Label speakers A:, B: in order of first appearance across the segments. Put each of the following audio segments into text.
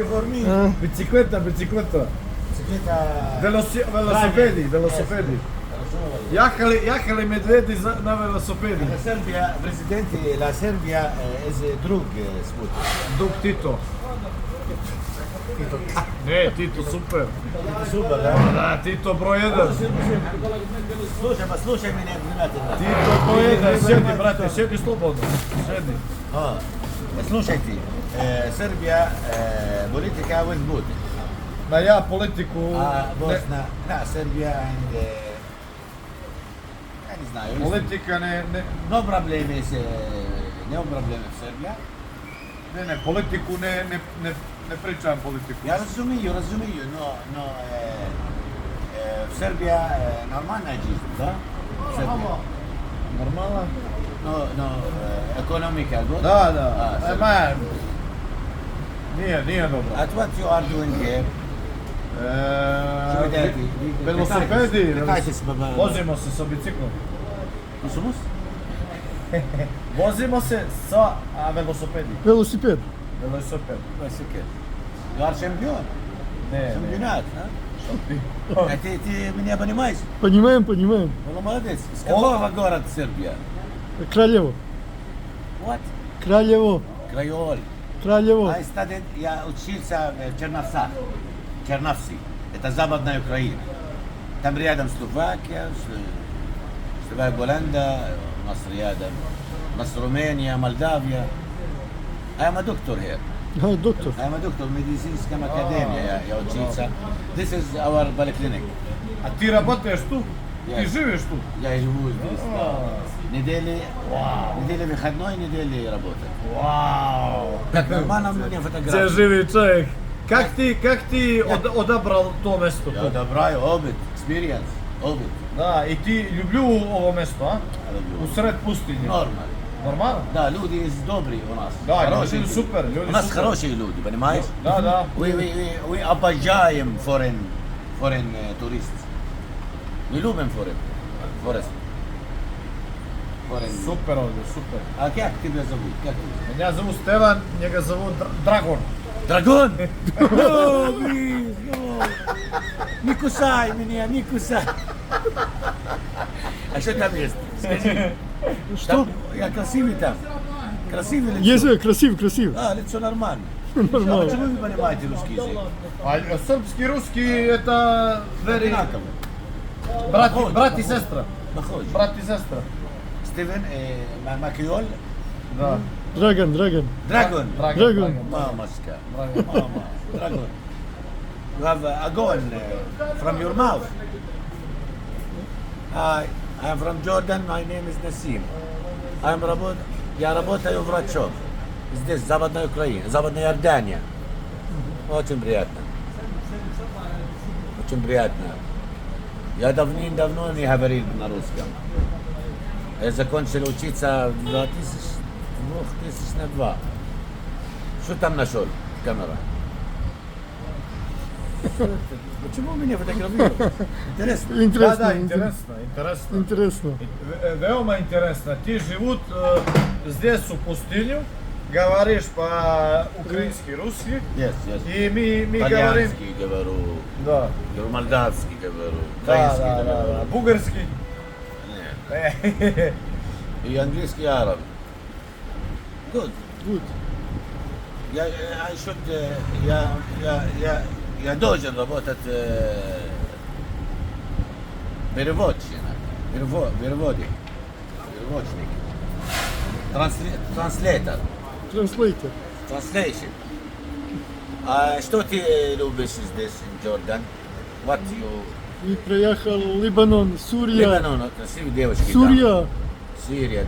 A: formi.
B: Bicicletta.
A: Bicicletta.
B: Velosipedi. Jahali medvedi na velosipedi.
A: La Serbia, presidente, la Serbia is a drug sport.
B: Dug Tito. Ne, Tito super.
A: Super, da?
B: Da, Tito broj 1.
A: Slušaj me, ne vratite.
B: Tito broj 1. Sjedi, brate, sjedi slobodno. Sjedi.
A: Slušaj ti, Serbia politika with Putin.
B: Ma ja politiku...
A: Bosna, Serbia and... ja ne znaju.
B: Politika ne...
A: No problemi se... Nema probleme v Serbija.
B: Ne, politiku ne pričam politiku.
A: Ja razumiju, no... Serbija normalna жизнь, da? Serbija.
B: Normalna?
A: No, ekonomika, god?
B: Da. Nije dobro.
A: At what you are doing here?
B: Velosipedi.
A: Nekajte se, baba.
B: Vozimo se sa biciklom.
A: Musumus?
B: Vozimo se sa velosipedi.
C: Велосипед.
B: Velosiped.
A: You are champion?
B: Ne.
A: Шампионат, да? Ты меня понимаешь?
C: Понимаем.
A: Ну, молодец. С какого города Сербия?
C: Кралево.
A: What?
C: Кралево.
A: Крайоль. Я учился в Черновцы. Это западная Украина. Там рядом Словакия, Словакия, Голландия, у нас рядом. У нас Румыния, Молдавия. I am a doctor here.
C: Доктор.
A: I am a doctor, медицинская академия, я учился. This is our polyclinic.
B: A ti работаешь tu? Ti živiš tu?
A: Я живу здесь, да. Неделя выходной, неделя работы.
B: Вау!
A: Как нормально мне
B: Gdje
A: фотографии.
B: živi čovjek? Kak ti odabral to mesto?
A: Я добраю опыт, experience, опыт.
B: Da, i ti ljublju ovo mesto, a?
A: Люблю.
B: Usred pustinje.
A: Нормально.
B: Normalno?
A: Да, люди добрые у нас.
B: Да,
A: Хорошие
B: люди супер, люди
A: У нас
B: супер.
A: хорошие люди, понимаешь?
B: Da.
A: We обожаем foreign tourists. We любим foreign.
B: Super ovdje, super.
A: А как тебя зовут? Как тебя?
B: Меня зовут Стеван, njega zovут Dragon.
A: Драгон! О, блин, не кусай меня, не кусай. А что там есть? Скажи.
C: Что?
A: Я красивый там. Красивый лицо.
C: Есть, красиво.
A: Лицо нормально.
C: Нормально.
A: Почему вы понимаете русский язык?
B: A srpski, ruski, это very...
A: Одинаково.
B: Brat i sestra.
A: Похож.
B: Brat i sestra.
A: Стивен, Макиол,
B: Da.
C: Драгон.
A: Драгон.
C: Dragon.
A: Мамочка. Мама. Драгон. You have a gun from your mouth. Hi, I am from Jordan. My name is Nassim. Я работаю врачом. Здесь, Западная Украина, Западная Иордания. Очень приятно. Я давно не говорил на русском. Я закончил учиться в 2002. Что там нашел камера? Почему меня фотографируют? Интересно.
B: Da,
C: Интересно.
B: interesno. Veoma interesno. Ti život здесь u pustinju, говоришь по-украински, русски,
A: Yes.
B: и мы говорим...
A: Итальянский говорю,
B: Да.
A: молдавский говорю,
B: Да.
A: украинский говорю.
B: Бугарский.
A: Нет. И английский, и арабский. Good. Я должен работать переводчик. Транслейтер. Translation. А что ты любишь здесь, в Джордан? What you...
C: И проехал Либанон, Сурия.
A: Лебанон, красивые девочки там.
C: Сирия.
A: Сирия.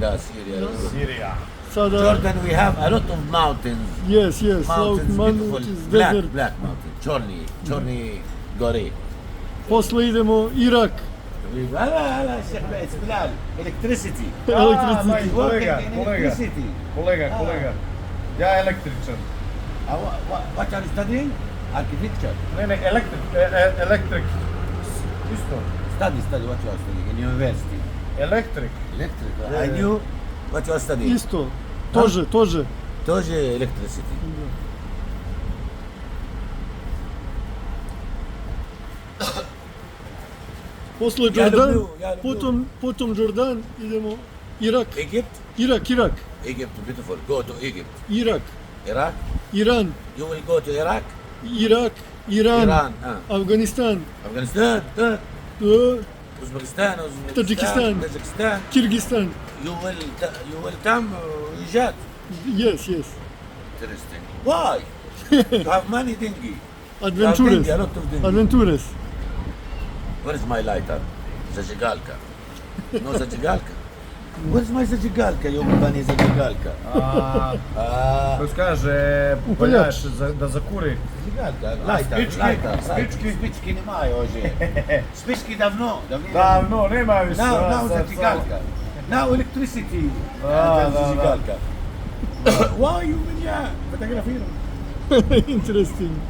B: Сирия.
C: Sada.
A: Jordan, we have a lot of mountains.
C: Yes. South
A: Beautiful.
C: Mountains,
A: Black
C: desert.
A: mountain. Черный горы.
C: После idemo Irak.
A: هلا الشيخ بس بلال electricity.
B: Moj
A: Electricity.
B: kolega. Ja električar.
A: What are you studying? Architecture.
B: Ne, elektrik. Isto.
A: Study what you are studying in university.
B: Elektrik.
A: Electric.
B: Yeah.
A: I knew what you are studying.
C: Isto. Тоже.
A: Тоже electricity.
C: После
A: Ja
C: Джордан,
A: люблю, я люблю.
C: потом Джордан, идемо Ирак.
A: Egypt?
C: Ирак,
A: Egypt, beautiful. Go to Egypt.
C: Ирак,
A: Iraq?
C: Иран,
A: You will go to Iraq?
C: Ирак, Иран,
A: Iran.
C: Афганистан,
A: Afghanistan? Uzbekistan?
C: Tajikistan.
A: Tajikistan?
C: Киргизстан.
A: You will come Egypt.
C: Yes.
A: Interesting. Why? You have money dingy.
C: Adventures.
A: A lot of dingy.
C: Adventures.
A: Where is my lighter? Zajigalka. No zajigalka? Where is my zajigalka? Йобаний zajigalka.
B: Розкаже,
C: Упаляч.
B: паляш да закури.
A: Zajigalka. Lighter. Спички немає вже. Спички давно.
B: Давно, нема više.
A: Now zajigalka. Now electricity.
B: Да.
A: Zajigalka. Why you меня фотографируешь?
C: Interesting.